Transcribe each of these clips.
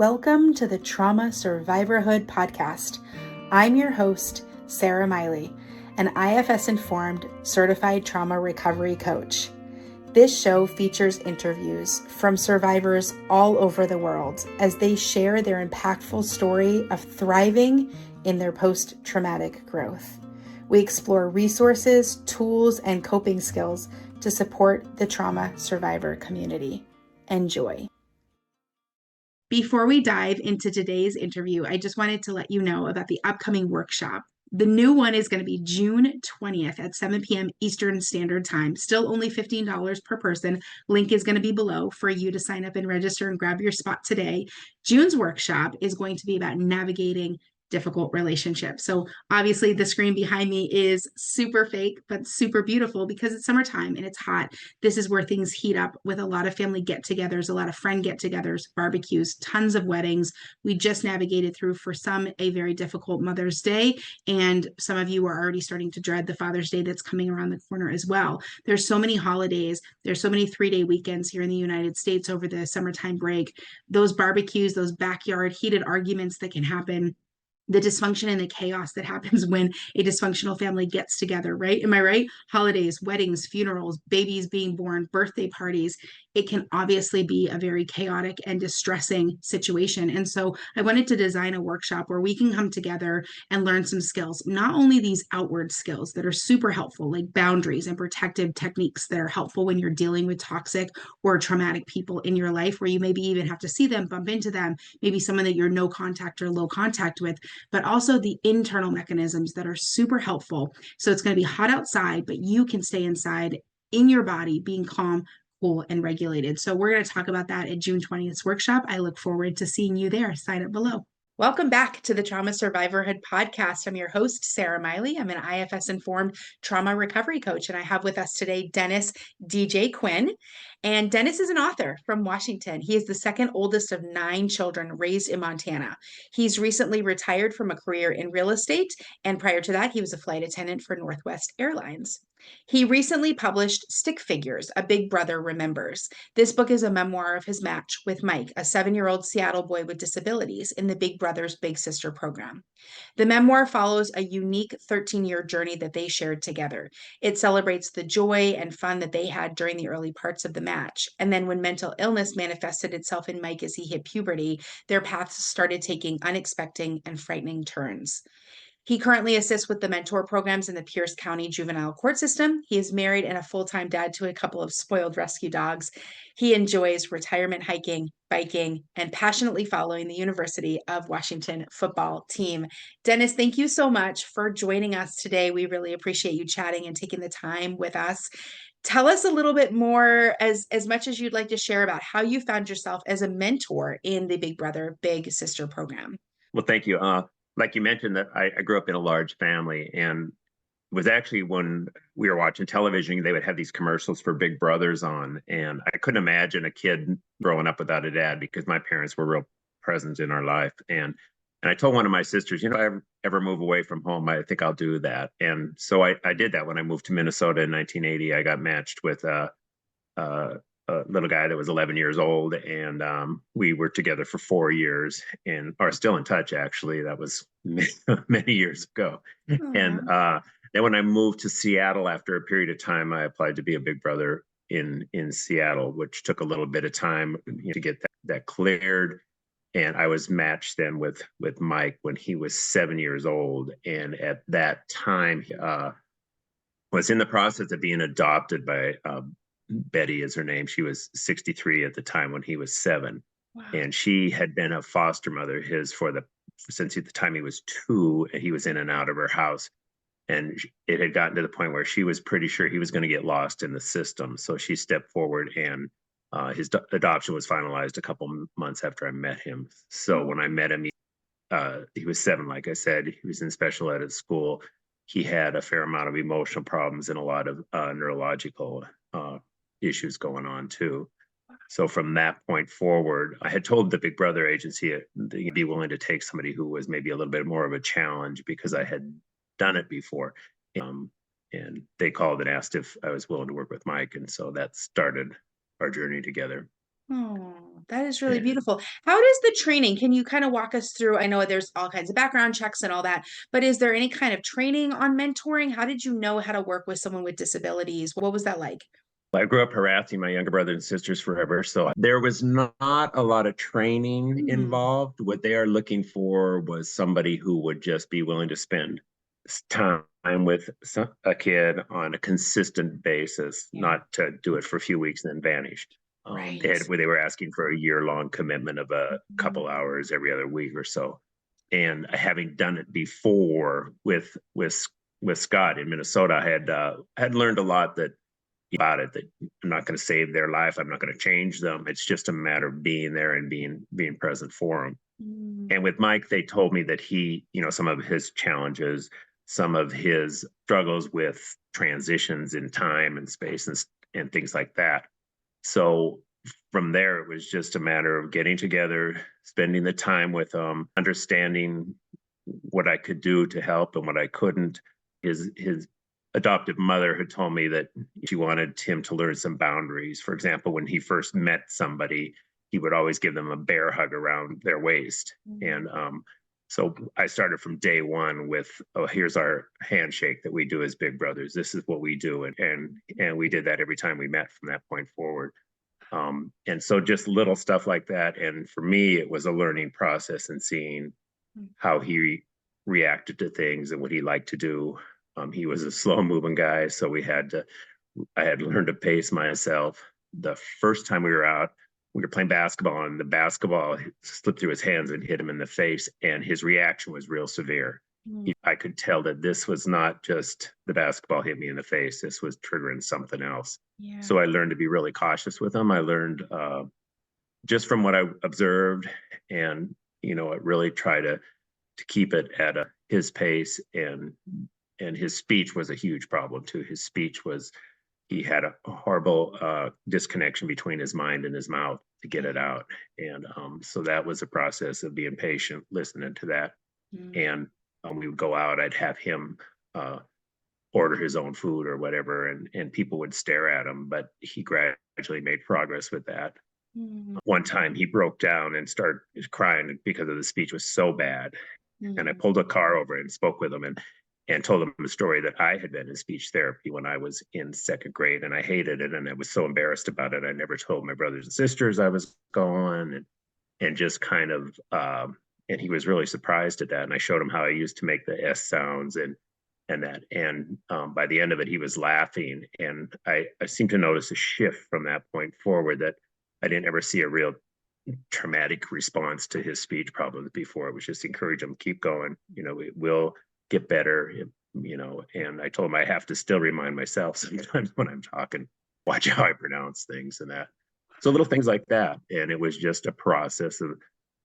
Welcome to the Trauma Survivorhood podcast. I'm your host, Sarah Miley, an IFS-informed certified trauma recovery coach. This show features interviews from survivors all over the world as they share their impactful story of thriving in their post-traumatic growth. We explore resources, tools, and coping skills to support the trauma survivor community. Enjoy. Before we dive into today's interview, I just wanted to let you know about the upcoming workshop. The new one is going to be June 20th at 7 p.m. Eastern Standard Time. Still only $15 per person. Link is going to be below for you to sign up and register and grab your spot today. June's workshop is going to be about navigating difficult relationships. So obviously the screen behind me is super fake, but super beautiful because it's summertime and it's hot. This is where things heat up with a lot of family get-togethers, a lot of friend get-togethers, barbecues, tons of weddings. We just navigated through, for some, a very difficult Mother's Day, and some of you are already starting to dread the Father's Day that's coming around the corner as well. There's so many holidays. There's so many 3-day weekends here in the United States over the summertime break. Those barbecues, those backyard heated arguments that can happen, the dysfunction and the chaos that happens when a dysfunctional family gets together, right? Am I right? Holidays, weddings, funerals, babies being born, birthday parties. It can obviously be a very chaotic and distressing situation. And so I wanted to design a workshop where we can come together and learn some skills, not only these outward skills that are super helpful, like boundaries and protective techniques that are helpful when you're dealing with toxic or traumatic people in your life, where you maybe even have to see them, bump into them, maybe someone that you're no contact or low contact with, but also the internal mechanisms that are super helpful. So it's going to be hot outside, but you can stay inside in your body, being calm, cool, and regulated. So we're going to talk about that at June 20th workshop. I look forward to seeing you there. Sign up below. Welcome back to the Trauma Survivorhood podcast. I'm your host, Sarah Miley. I'm an IFS-informed trauma recovery coach, and I have with us today Dennis DJ Quinn. And Dennis is an author from Washington. He is the second oldest of 9 children raised in Montana. He's recently retired from a career in real estate, and prior to that, he was a flight attendant for Northwest Airlines. He recently published Stick Figures, A Big Brother Remembers. This book is a memoir of his match with Mike, a 7-year-old Seattle boy with disabilities in the Big Brothers Big Sister program. The memoir follows a unique 13-year journey that they shared together. It celebrates the joy and fun that they had during the early parts of the match. And then when mental illness manifested itself in Mike as he hit puberty, their paths started taking unexpected and frightening turns. He currently assists with the mentor programs in the Pierce County Juvenile Court System. He is married and a full-time dad to a couple of spoiled rescue dogs. He enjoys retirement hiking, biking, and passionately following the University of Washington football team. Dennis, thank you so much for joining us today. We really appreciate you chatting and taking the time with us. Tell us a little bit more, as much as you'd like to share, about how you found yourself as a mentor in the Big Brother Big Sister program. Well, thank you. Like you mentioned, that I grew up in a large family, and it was actually when we were watching television, they would have these commercials for Big Brothers on, and I couldn't imagine a kid growing up without a dad because my parents were real present in our life. And I told one of my sisters, if I ever move away from home, I think I'll do that. And so I did that when I moved to Minnesota in 1980. I got matched with a little guy that was 11 years old, and we were together for 4 years and are still in touch. Actually, that was many years ago. Aww. And then when I moved to Seattle after a period of time, I applied to be a Big Brother in Seattle, which took a little bit of time to get that cleared. And I was matched then with Mike when he was 7 years old, and at that time was in the process of being adopted by Betty is her name. She was 63 at the time when he was 7. Wow. And she had been a foster mother since the time he was 2, and he was in and out of her house. And it had gotten to the point where she was pretty sure he was going to get lost in the system. So she stepped forward, and his adoption was finalized a couple months after I met him. So when I met him, he was 7, like I said. He was in special ed at school. He had a fair amount of emotional problems and a lot of neurological issues going on too. So from that point forward, I had told the Big Brother agency they'd be willing to take somebody who was maybe a little bit more of a challenge because I had done it before. And they called and asked if I was willing to work with Mike. And so that started our journey together. Oh, that is really And beautiful. How does the training, can you kind of walk us through? I know there's all kinds of background checks and all that, but is there any kind of training on mentoring? How did you know how to work with someone with disabilities? What was that like? I grew up harassing my younger brothers and sisters forever. So there was not a lot of training Mm, involved. What they are looking for was somebody who would just be willing to spend time with a kid on a consistent basis, yeah, not to do it for a few weeks and then vanish. right. They were asking for a year-long commitment of a Mhm. couple hours every other week or so. And having done it before with Scott in Minnesota, I had learned a lot that about it, that I'm not going to save their life. I'm not going to change them. It's just a matter of being there and being present for them. Mm, And with Mike, they told me that he, some of his challenges, some of his struggles with transitions in time and space and things like that. So from there, it was just a matter of getting together, spending the time with them, understanding what I could do to help and what I couldn't. His adoptive mother had told me that she wanted him to learn some boundaries. For example, when he first met somebody, he would always give them a bear hug around their waist. mm, And so I started from day one with, oh, here's our handshake that we do as big brothers. This is what we do. And we did that every time we met from that point forward. And so just little stuff like that. And for me, it was a learning process and seeing mm, how he reacted to things and what he liked to do. He was a slow moving guy, so I had to learn to pace myself. The first time we were out, we were playing basketball, and the basketball slipped through his hands and hit him in the face, and his reaction was real severe. mm, I could tell that this was not just the basketball hit me in the face, this was triggering something else. yeah. So I learned to be really cautious with him. I learned just from what I observed, and I really try to keep it at his pace, and his speech was a huge problem too. His speech was, he had a horrible disconnection between his mind and his mouth to get it out. And so that was a process of being patient, listening to that. Mm, And we would go out, I'd have him uh, order his own food or whatever, and people would stare at him, but he gradually made progress with that. mm, One time he broke down and started crying because of the speech was so bad. And I mm, pulled a car over and spoke with him and told him the story that I had been in speech therapy when I was in second grade, and I hated it, and I was so embarrassed about it. I never told my brothers and sisters I was going, and just kind of and he was really surprised at that. And I showed him how I used to make the S sounds and that. And by the end of it, he was laughing. And I seemed to notice a shift from that point forward, that I didn't ever see a real traumatic response to his speech problems before. It was just encourage him, keep going. It will get better. And I told him I have to still remind myself sometimes when I'm talking, watch how I pronounce things and that. So little things like that. And it was just a process of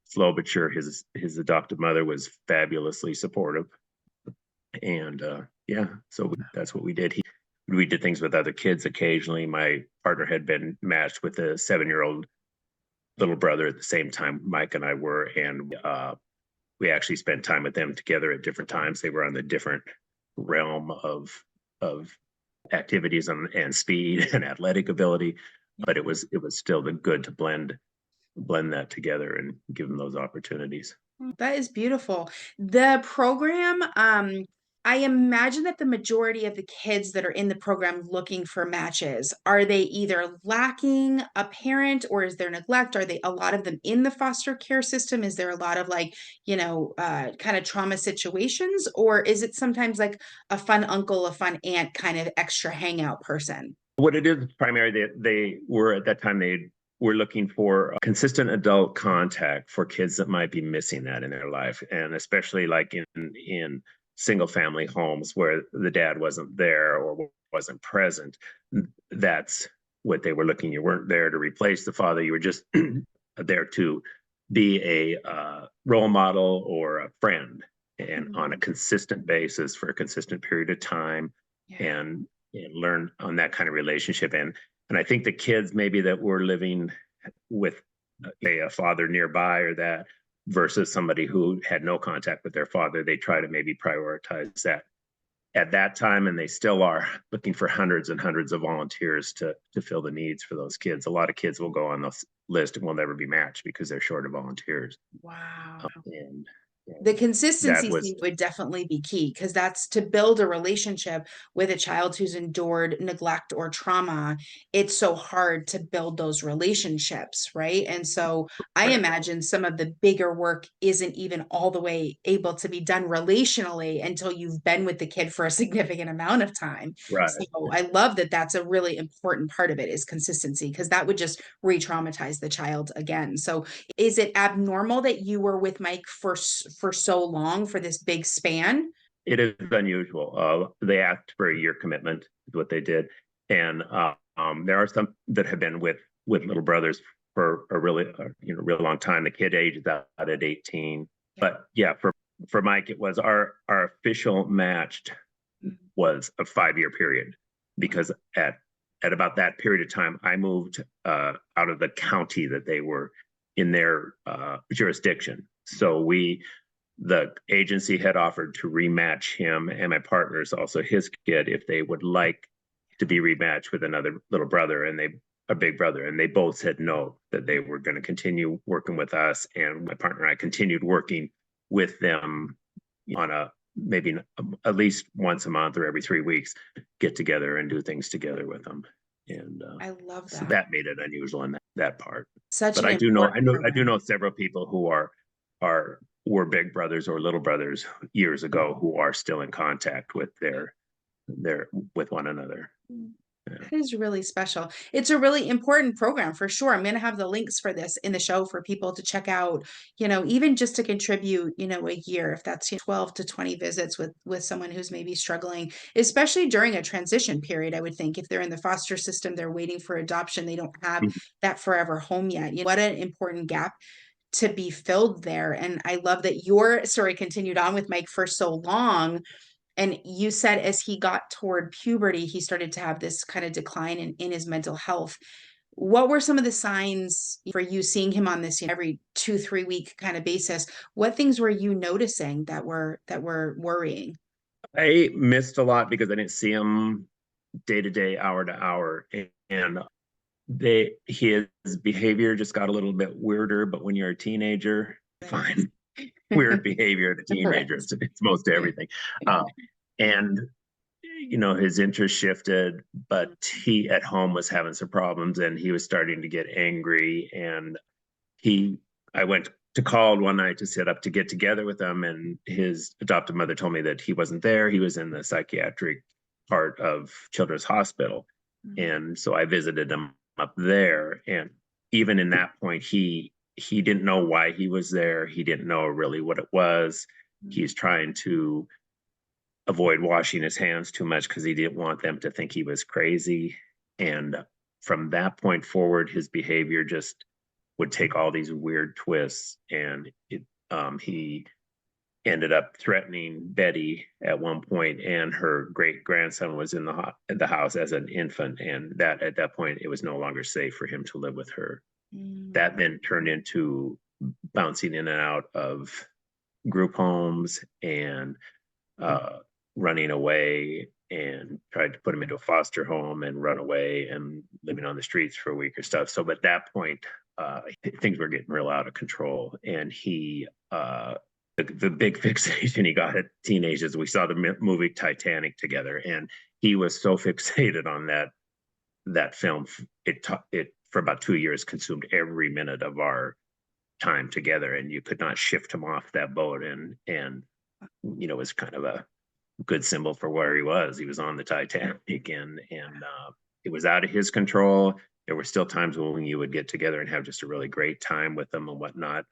slow but sure. His adoptive mother was fabulously supportive. And yeah, so that's what we did. We did things with other kids occasionally. My partner had been matched with a 7-year-old little brother at the same time Mike and I were, and we actually spent time with them together at different times. They were on the different realm of activities and speed and athletic ability, but it was still good to blend that together and give them those opportunities. that is beautiful. The program, I imagine that the majority of the kids that are in the program looking for matches, are they either lacking a parent or is there neglect? Are they a lot of them in the foster care system? Is there a lot of like, kind of trauma situations? Or is it sometimes like a fun uncle, a fun aunt kind of extra hangout person? What it is primarily, they were at that time, they were looking for consistent adult contact for kids that might be missing that in their life, and especially like in single family homes where the dad wasn't there or wasn't present. That's what they were looking. You weren't there to replace the father. You were just there to be a role model or a friend, and on a Mm, consistent basis for a consistent period of time, yeah. and learn on that kind of relationship. And I think the kids maybe that were living with a father nearby or that, versus somebody who had no contact with their father, they try to maybe prioritize that at that time, and they still are looking for hundreds and hundreds of volunteers to fill the needs for those kids. A lot of kids will go on this list and will never be matched because they're short of volunteers. Wow. And The that consistency was would definitely be key, because that's to build a relationship with a child who's endured neglect or trauma. It's so hard to build those relationships, right? And so I right. imagine some of the bigger work isn't even all the way able to be done relationally until you've been with the kid for a significant amount of time. Right. So I love that that's a really important part of it, is consistency, because that would just re-traumatize the child again. So is it abnormal that you were with Mike for so long, for this big span? It is unusual. They asked for a year commitment, is what they did, and there are some that have been with little brothers for a really real long time. The kid ages out at 18, but yeah, for Mike, it was our official matched was a 5-year period, because at about that period of time, I moved out of the county that they were in their jurisdiction. So the agency had offered to rematch him and my partners, also his kid, if they would like to be rematched with another little brother, and a big brother, and they both said no, that they were going to continue working with us, and my partner and I continued working with them on a maybe at least once a month or every 3 weeks, get together and do things together with them. And I love so that. that made it unusual in that part. Such But an I do know, important I do program. know several people who were big brothers or little brothers years ago who are still in contact with with one another. Yeah. That is really special. It's a really important program for sure. I'm going to have the links for this in the show for people to check out, even just to contribute, a year, if that's 12 to 20 visits with someone who's maybe struggling, especially during a transition period. I would think if they're in the foster system, they're waiting for adoption, they don't have that forever home yet. What an important gap to be filled there. And I love that your story continued on with Mike for so long. And you said as he got toward puberty, he started to have this kind of decline in his mental health. What were some of the signs for you seeing him on this, every 2-3 week kind of basis? What things were you noticing that were worrying? I missed a lot because I didn't see him day to day, hour to hour, and his behavior just got a little bit weirder. But when you're a teenager, fine, weird behavior as a Right. teenager. It's most everything. And his interest shifted, but he at home was having some problems, and he was starting to get angry. And I went to call one night to set up to get together with him, and his adoptive mother told me that he wasn't there. He was in the psychiatric part of Children's Hospital. And so I visited him up there. And even in that point, he didn't know why he was there. He didn't know really what it was. He's trying to avoid washing his hands too much because he didn't want them to think he was crazy. And from that point forward, his behavior just would take all these weird twists. And he ended up threatening Betty at one point, and her great grandson was in the house as an infant, and that at that point it was no longer safe for him to live with her. That then turned into bouncing in and out of group homes and running away, and tried to put him into a foster home and run away and living on the streets for a week or stuff. So at that point, things were getting real out of control. And the big fixation he got at teenagers, we saw the movie Titanic together, and he was so fixated on that film. It for about 2 years consumed every minute of our time together, and you could not shift him off that boat. And it was kind of a good symbol for where he was. He was on the Titanic, and it was out of his control. There were still times when you would get together and have just a really great time with them and whatnot,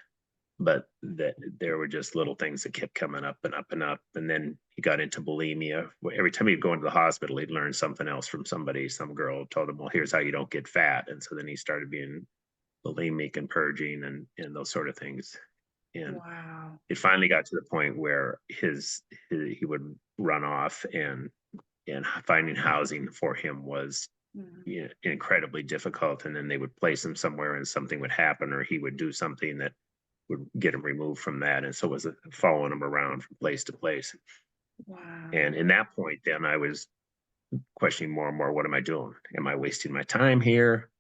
but there were just little things that kept coming up and up and up. And then he got into bulimia. Every time he'd go into the hospital, he'd learn something else from somebody. Some girl told him, well, here's how you don't get fat. And so then he started being bulimic and purging and those sort of things. And Wow. it finally got to the point where he would run off, and finding housing for him was incredibly difficult. And then they would place him somewhere and something would happen, or he would do something that would get him removed from that. And so it was following him around from place to place. Wow. And in that point, then I was questioning more and more, what am I doing? Am I wasting my time here?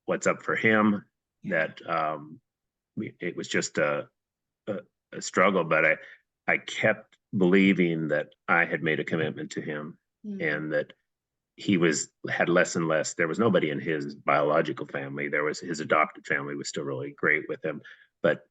What's up for him? Yeah. That it was just a, a struggle, but I kept believing that I had made a commitment to him and that he had less and less. There was nobody in his biological family. There was his adopted family was still really great with him, but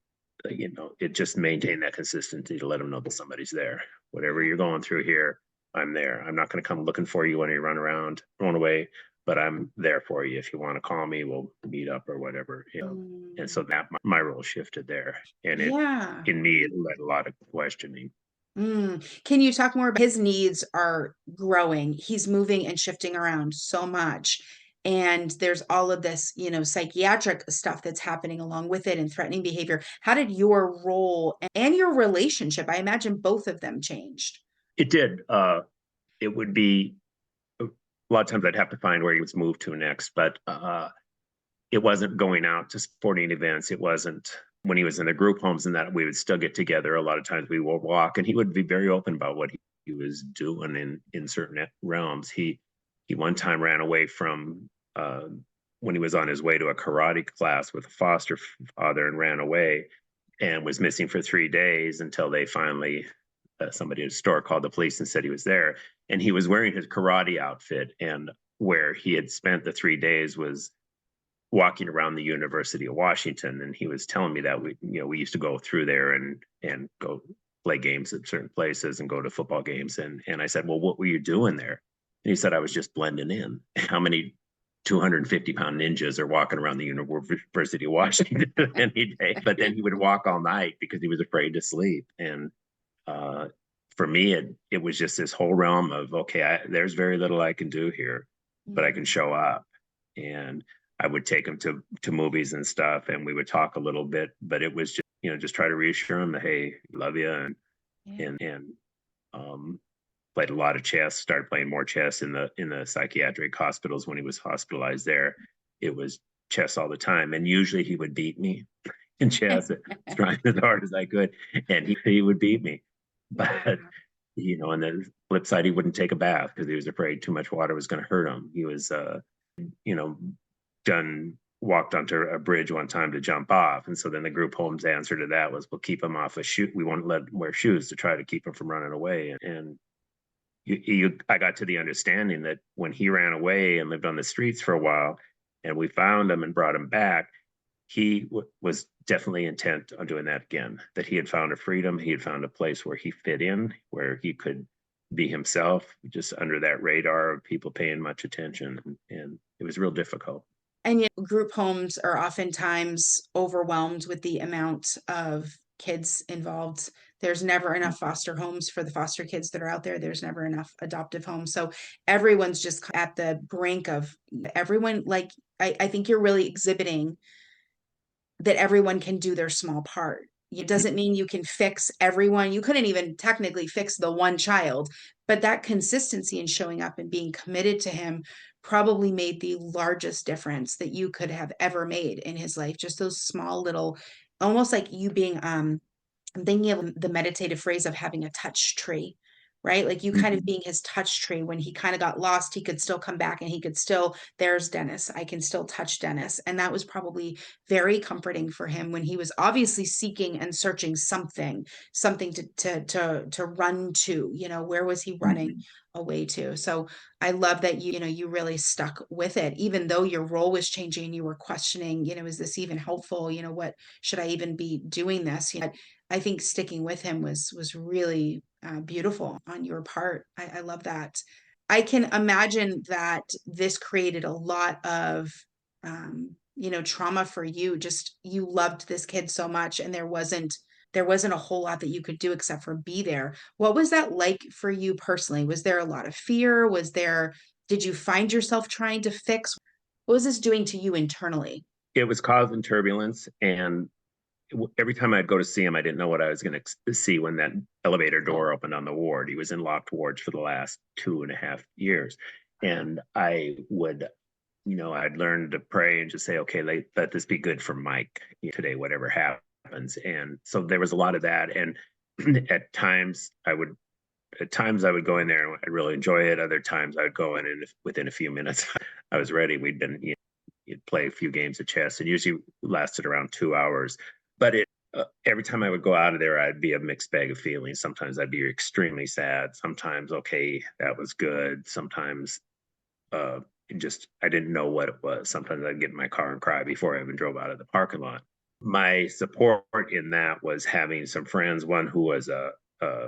it just maintained that consistency to let him know that somebody's there. Whatever you're going through here, I'm there. I'm not going to come looking for you when you run around, run away, but I'm there for you. If you want to call me, we'll meet up or whatever. And so that my role shifted there, and Yeah. in me, it led a lot of questioning. Can you talk more about his needs are growing? He's moving and shifting around so much. And there's all of this, psychiatric stuff that's happening along with it and threatening behavior. How did your role and your relationship, I imagine both of them changed? It did. It would be a lot of times I'd have to find where he was moved to next, but it wasn't going out to sporting events. It wasn't when he was in the group homes and that we would still get together. A lot of times we would walk, and he would be very open about what he was doing in certain realms. He one time ran away from when he was on his way to a karate class with a foster father and ran away and was missing for 3 days until they finally somebody at a store called the police and said he was there, and he was wearing his karate outfit, and where he had spent the 3 days was walking around the University of Washington. And he was telling me that we used to go through there and go play games at certain places and go to football games. And I said, well, what were you doing there? And he said, I was just blending in. How many 250-pound ninjas are walking around the University of Washington any day? But then he would walk all night because he was afraid to sleep. And for me, it was just this whole realm of, okay, there's very little I can do here, but I can show up. And I would take him to movies and stuff, and we would talk a little bit, but it was just try to reassure him that, hey, love you, and played a lot of chess. Started playing more chess in the psychiatric hospitals when he was hospitalized there. It was chess all the time, and usually he would beat me in chess, trying as hard as I could, and he would beat me. But on the flip side, he wouldn't take a bath because he was afraid too much water was going to hurt him. He was walked onto a bridge one time to jump off. And so then the group home's answer to that was, we'll keep him off a shoe. We won't let him wear shoes to try to keep him from running away. And I got to the understanding that when he ran away and lived on the streets for a while and we found him and brought him back, he was definitely intent on doing that again, that he had found a freedom. He had found a place where he fit in, where he could be himself, just under that radar of people paying much attention. And it was real difficult. And group homes are oftentimes overwhelmed with the amount of kids involved. There's never enough foster homes for the foster kids that are out there. There's never enough adoptive homes. So everyone's just at the brink of everyone. Like, I think you're really exhibiting that everyone can do their small part. It doesn't mean you can fix everyone. You couldn't even technically fix the one child, but that consistency in showing up and being committed to him probably made the largest difference that you could have ever made in his life. Just those small little, almost like you being, I'm thinking of the meditative phrase of having a touch tree, right? Like you kind of being his touch tree. When he kind of got lost, he could still come back and he could still, there's Dennis. I can still touch Dennis. And that was probably very comforting for him when he was obviously seeking and searching something to run to, where was he running away to? So I love that you really stuck with it, even though your role was changing and you were questioning, is this even helpful? What should I even be doing this? I think sticking with him was really beautiful on your part. I love that. I can imagine that this created a lot of, trauma for you. Just you loved this kid so much, and there wasn't a whole lot that you could do except for be there. What was that like for you personally? Was there a lot of fear? Did you find yourself trying to fix? What was this doing to you internally? It was causing turbulence, and every time I'd go to see him, I didn't know what I was going to see when that elevator door opened on the ward. He was in locked wards for the last 2.5 years. And I'd learn to pray and just say, okay, let this be good for Mike today, whatever happens. And so there was a lot of that. And at times I would at times I would go in there and I'd really enjoy it. Other times I would go in and within a few minutes I was ready. You'd play a few games of chess, and usually lasted around 2 hours. But every time I would go out of there, I'd be a mixed bag of feelings. Sometimes I'd be extremely sad. Sometimes, okay, that was good. Sometimes I didn't know what it was. Sometimes I'd get in my car and cry before I even drove out of the parking lot. My support in that was having some friends, one who was a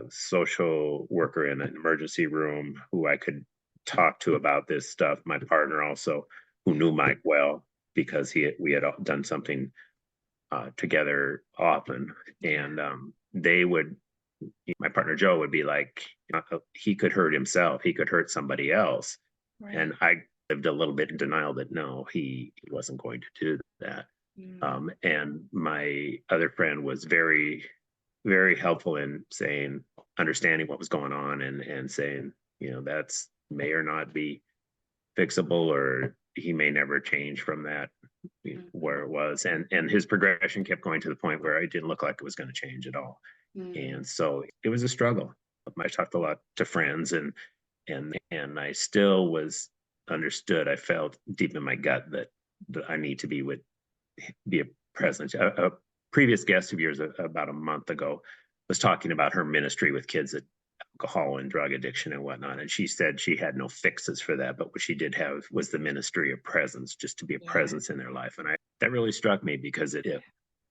social worker in an emergency room who I could talk to about this stuff. My partner also, who knew Mike well because we had done something together often, and my partner Joe would be like, he could hurt himself, he could hurt somebody else, right. And I lived a little bit in denial that no, he wasn't going to do that. And my other friend was very, very helpful in understanding what was going on, and saying, that's may or not be fixable, or he may never change from that where it was. And his progression kept going to the point where it didn't look like it was going to change at all. And so it was a struggle. I talked a lot to friends, and I still was understood. I felt deep in my gut that I need to be a presence. A previous guest of yours about a month ago was talking about her ministry with kids that alcohol and drug addiction and whatnot. And she said she had no fixes for that, but what she did have was the ministry of presence, just to be a presence in their life. And that really struck me because it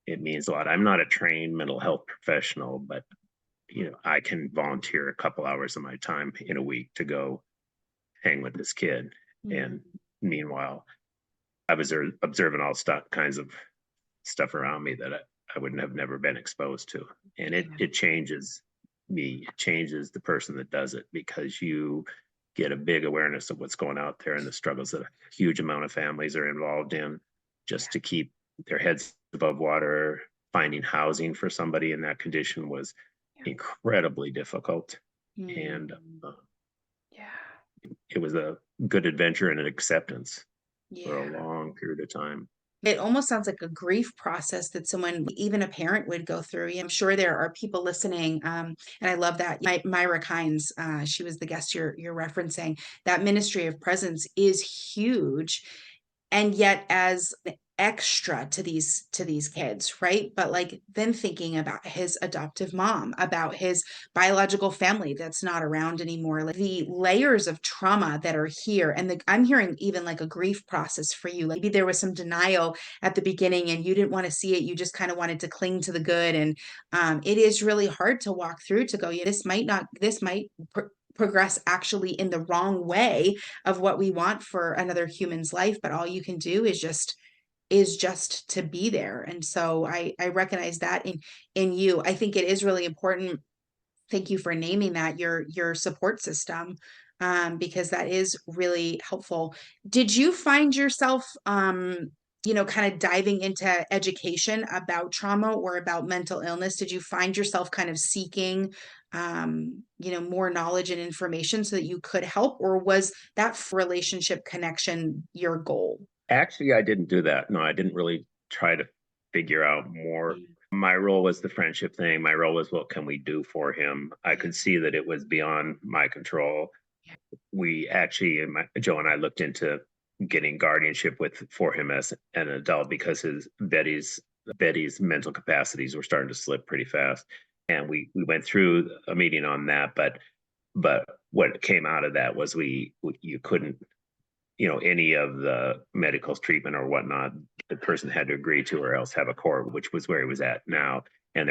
means a lot. I'm not a trained mental health professional, but I can volunteer a couple hours of my time in a week to go hang with this kid. And meanwhile, I was observing all kinds of stuff around me that I wouldn't have never been exposed to. And it changes me. It changes the person that does it, because you get a big awareness of what's going out there and the struggles that a huge amount of families are involved in just to keep their heads above water. Finding housing for somebody in that condition was incredibly difficult. And it was a good adventure and an acceptance for a long period of time. It almost sounds like a grief process that someone, even a parent, would go through. I'm sure there are people listening, and I love that. Myra Kynes, she was the guest you're referencing. That ministry of presence is huge, and yet as extra to these kids, right? But like then thinking about his adoptive mom, about his biological family that's not around anymore, like the layers of trauma that are here. And I'm hearing even like a grief process for you. Like maybe there was some denial at the beginning and you didn't want to see it. You just kind of wanted to cling to the good. And it is really hard to walk through to go, yeah, this might progress actually in the wrong way of what we want for another human's life. But all you can do is just to be there. And so I recognize that in you. I think it is really important. Thank you for naming that, your support system, because that is really helpful. Did you find yourself, kind of diving into education about trauma or about mental illness? Did you find yourself kind of seeking, more knowledge and information so that you could help, or was that relationship connection your goal? Actually, I didn't do that. No, I didn't really try to figure out more. My role was the friendship thing. My role was, what can we do for him? I could see that it was beyond my control. We actually, Joe and I looked into getting guardianship for him as an adult, because Betty's mental capacities were starting to slip pretty fast. And we went through a meeting on that, but what came out of that was you couldn't, any of the medical treatment or whatnot, the person had to agree to, or else have a court, which was where he was at now. And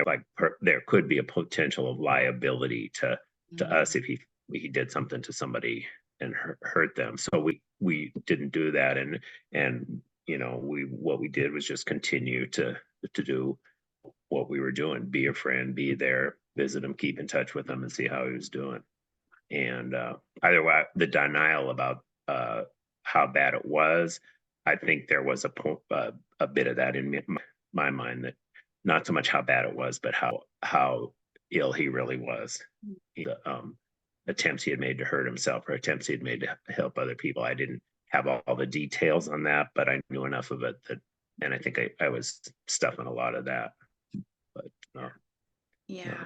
there could be a potential of liability to us if he did something to somebody and hurt them. So we didn't do that. And what we did was just continue to do what we were doing, be a friend, be there, visit him, keep in touch with him, and see how he was doing. And either way, the denial about how bad it was, I think there was a bit of that in my mind, that not so much how bad it was, but how ill he really was. The attempts he had made to hurt himself, or attempts he had made to help other people. I didn't have all the details on that, but I knew enough of it and I think I was stuffing a lot of that. But yeah.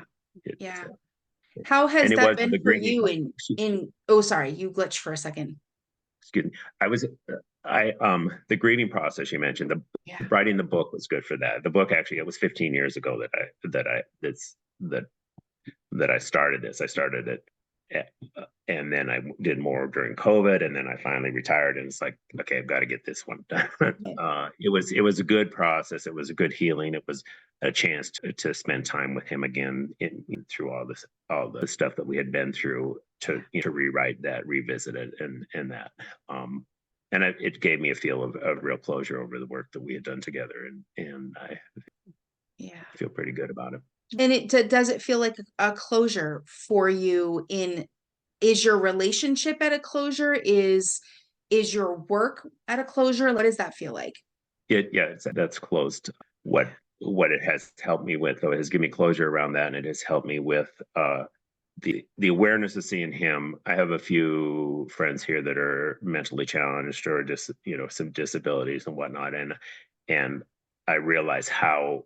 How has And it that was been the for grieving you process. oh, sorry, you glitched for a second. Excuse me. I was the grieving process you mentioned, the Yeah. writing the book was good for that. The book, actually, it was 15 years ago that I started this. I started it, and then I did more during COVID, and then I finally retired. And it's like, okay, I've got to get this one done. It was a good process. It was a good healing. It was a chance to spend time with him again through all the stuff that we had been through, to rewrite that, revisit it, and that. And it gave me a feel of real closure over the work that we had done together, and I Yeah. feel pretty good about it. And does it feel like a closure for you is your relationship at a closure? Is your work at a closure? What does that feel like? That's closed. What it has helped me with, though, it has given me closure around that, and it has helped me with the awareness of seeing him. I have a few friends here that are mentally challenged, or just some disabilities and whatnot, and I realize how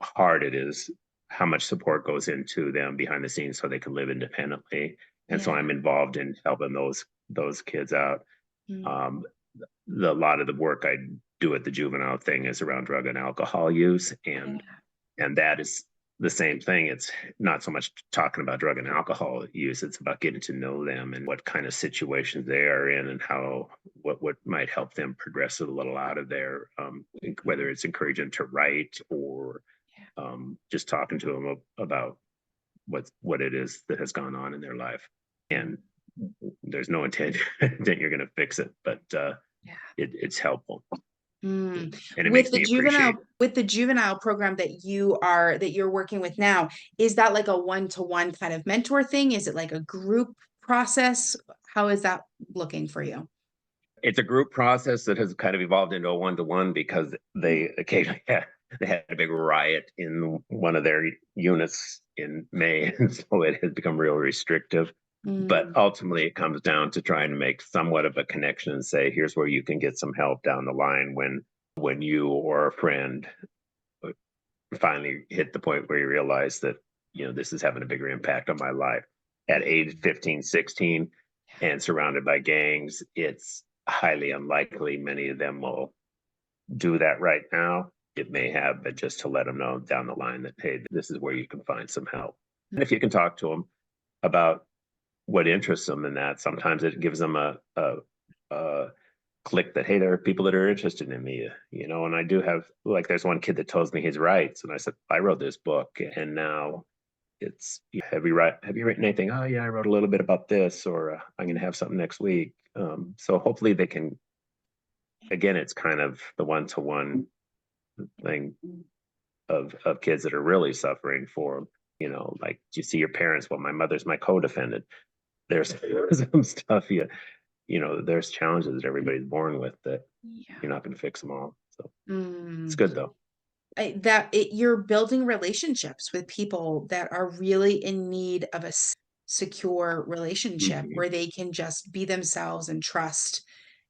hard it is, how much support goes into them behind the scenes so they can live independently. And so Yeah. I'm involved in helping those kids out. Mm. Um, a lot of the work I do at the juvenile thing is around drug and alcohol use, Yeah. and that is the same thing. It's not so much talking about drug and alcohol use; it's about getting to know them and what kind of situations they are in, and how what might help them progress a little out of there. Whether it's encouraging them to write, or just talking to them about what it is that has gone on in their life. And there's no intent that you're going to fix it, but Yeah. it's helpful. Mm. And it makes me appreciate. With the juvenile program that you're working with now, is that like a one-to-one kind of mentor thing? Is it like a group process? How is that looking for you? It's a group process that has kind of evolved into a one-to-one, because they occasionally they had a big riot in one of their units in May, and so it has become real restrictive. But Mm. ultimately, it comes down to trying to make somewhat of a connection and say, here's where you can get some help down the line when you or a friend finally hit the point where you realize that this is having a bigger impact on my life. At age 15, 16, and surrounded by gangs, it's highly unlikely many of them will do that right now. It may have, but just to let them know down the line that, hey, this is where you can find some help. And if you can talk to them about what interests them in that, sometimes it gives them a click that, hey, there are people that are interested in me, and I do have, like, there's one kid that tells me he writes, and I said, I wrote this book, and now it's, have you written anything? Oh yeah, I wrote a little bit about this, or I'm going to have something next week. So hopefully they can, again, it's kind of the one-to-one thing of kids that are really suffering for, like, do you see your parents? Well, my mother's my co-defendant. There's some stuff, there's challenges that everybody's born with, that Yeah. you're not going to fix them all. So it's Mm. good though. You're building relationships with people that are really in need of a secure relationship Mhm. where they can just be themselves and trust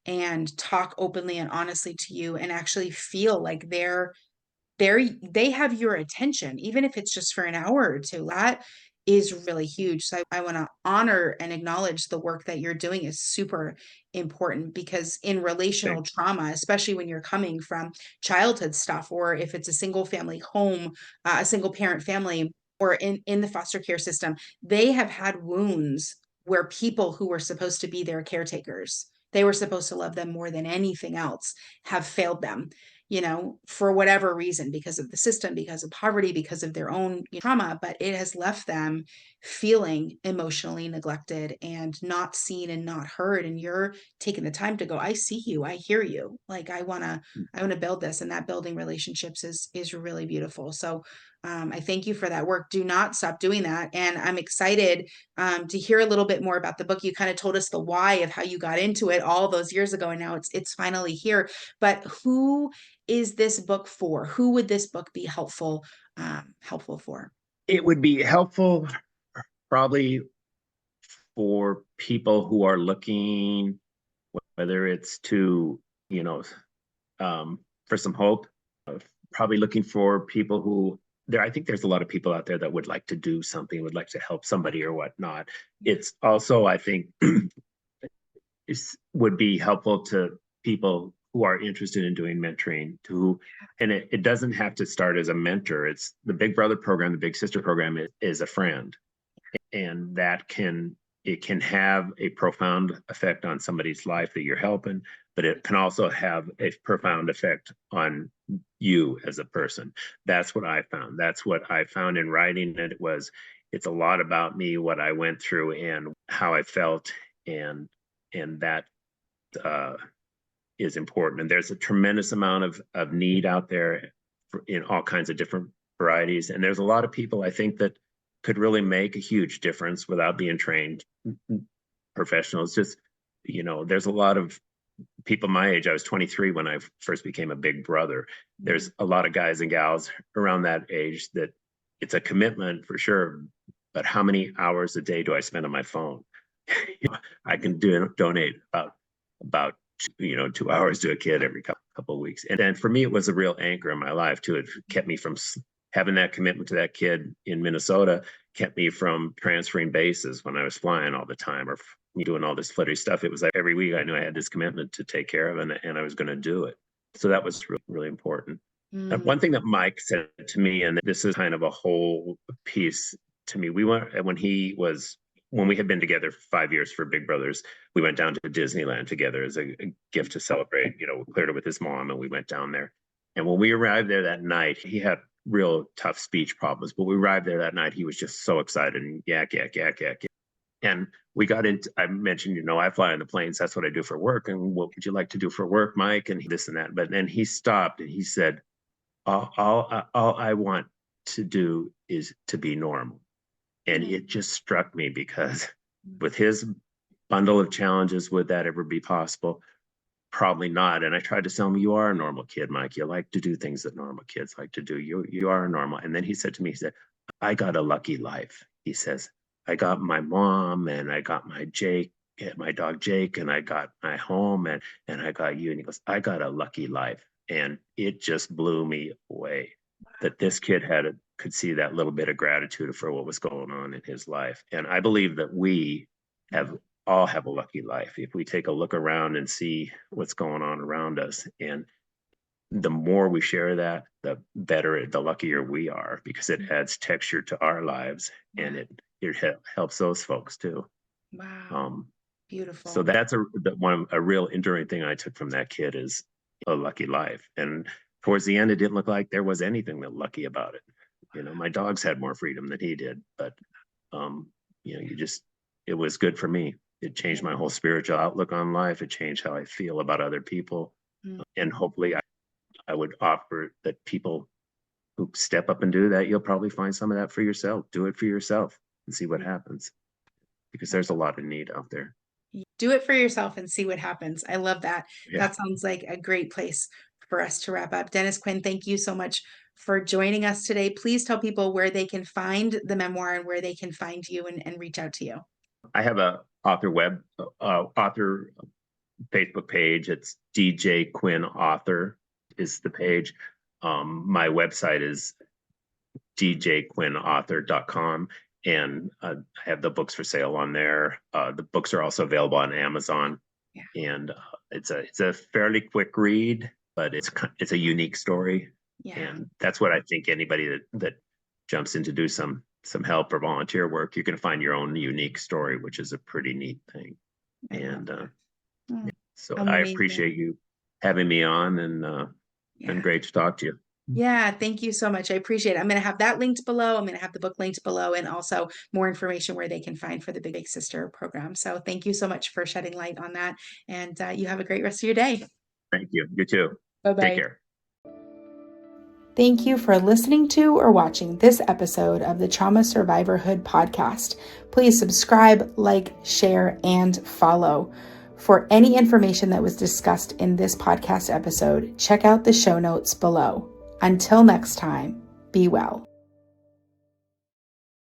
and talk openly and honestly to you and actually feel like they have your attention, even if it's just for an hour or two. That is really huge. So I want to honor and acknowledge the work that you're doing is super important, because in relational Thanks. trauma, especially when you're coming from childhood stuff, or if it's a single family home, a single parent family, or in the foster care system, they have had wounds where people who were supposed to be their caretakers, they were supposed to love them more than anything else, have failed them, for whatever reason, because of the system, because of poverty, because of their own trauma, but it has left them feeling emotionally neglected and not seen and not heard. And you're taking the time to go, I see you, I hear you. Like, I want to build this, and that building relationships is really beautiful. So I thank you for that work. Do not stop doing that. And I'm excited to hear a little bit more about the book. You kind of told us the why of how you got into it all those years ago, and now it's finally here. But who is this book for? Who would this book be helpful for? It would be helpful probably for people who are looking, whether it's to, for some hope, probably looking for people who I think there's a lot of people out there that would like to do something, would like to help somebody or whatnot. It's also, I think, would be helpful to people who are interested in doing mentoring and it doesn't have to start as a mentor. It's the Big Brother program, the Big Sister program is a friend. And it can have a profound effect on somebody's life that you're helping, but it can also have a profound effect on you as a person. That's what I found. That's what I found in writing it. It's a lot about me, what I went through and how I felt, and that is important. And there's a tremendous amount of need out there in all kinds of different varieties. And there's a lot of people, I think, that could really make a huge difference without being trained professionals. Just, there's a lot of people my age. I was 23 when I first became a big brother. There's a lot of guys and gals around that age that it's a commitment for sure. But how many hours a day do I spend on my phone? I can donate about 2 hours to a kid every couple of weeks. And then for me, it was a real anchor in my life too. It kept me from having that commitment to that kid in Minnesota, kept me from transferring bases when I was flying all the time or doing all this flitty stuff. It was like every week I knew I had this commitment to take care of and I was going to do it. So that was really, really important. One thing that Mike said to me, and this is kind of a whole piece to me, when we had been together for 5 years for Big Brothers, we went down to Disneyland together as a gift to celebrate, cleared it with his mom, and we went down there. And when we arrived there that night, he had real tough speech problems, but we arrived there that night, he was just so excited and yak. And we got into, I mentioned, I fly on the planes, that's what I do for work. And what would you like to do for work, Mike? And this and that. But then he stopped and he said, all I want to do is to be normal. And it just struck me because with his bundle of challenges, would that ever be possible? Probably not. And I tried to tell him, you are a normal kid, Mike. You like to do things that normal kids like to do. You are normal. And then he said to me, I got a lucky life. He says, I got my mom and I got my dog Jake, and I got my home and I got you. And he goes, I got a lucky life. And it just blew me away that this kid could see that little bit of gratitude for what was going on in his life. And I believe that we all have a lucky life if we take a look around and see what's going on around us. And the more we share that, the better, the luckier we are, because it adds texture to our lives and it helps those folks too. Wow. Beautiful. So that's a real enduring thing I took from that kid is a lucky life. And towards the end, it didn't look like there was anything that lucky about it. My dogs had more freedom than he did, but it was good for me. It changed my whole spiritual outlook on life. It changed how I feel about other people. And hopefully I would offer that people who step up and do that, you'll probably find some of that for yourself. Do it for yourself and see what happens, because there's a lot of need out there. Do it for yourself and see what happens. I love that. Yeah. That sounds like a great place for us to wrap up. Dennis Quinn, thank you so much for joining us today. Please tell people where they can find the memoir and where they can find you and reach out to you. I have a author Facebook page. It's DJ Quinn Author is the page. My website is djquinnauthor.com. And I have the books for sale on there. The books are also available on Amazon. Yeah. And it's a fairly quick read, but it's a unique story. Yeah. And that's what I think anybody that jumps in to do some help or volunteer work, you're going to find your own unique story, which is a pretty neat thing. And so amazing. I appreciate you having me on, and been great to talk to you. Yeah, thank you so much. I appreciate it. I'm going to have that linked below. I'm going to have the book linked below, and also more information where they can find for the Big Sister program. So thank you so much for shedding light on that. And you have a great rest of your day. Thank you. You too. Bye-bye. Take care. Thank you for listening to or watching this episode of the Trauma Survivorhood podcast. Please subscribe, like, share, and follow. For any information that was discussed in this podcast episode, check out the show notes below. Until next time, be well.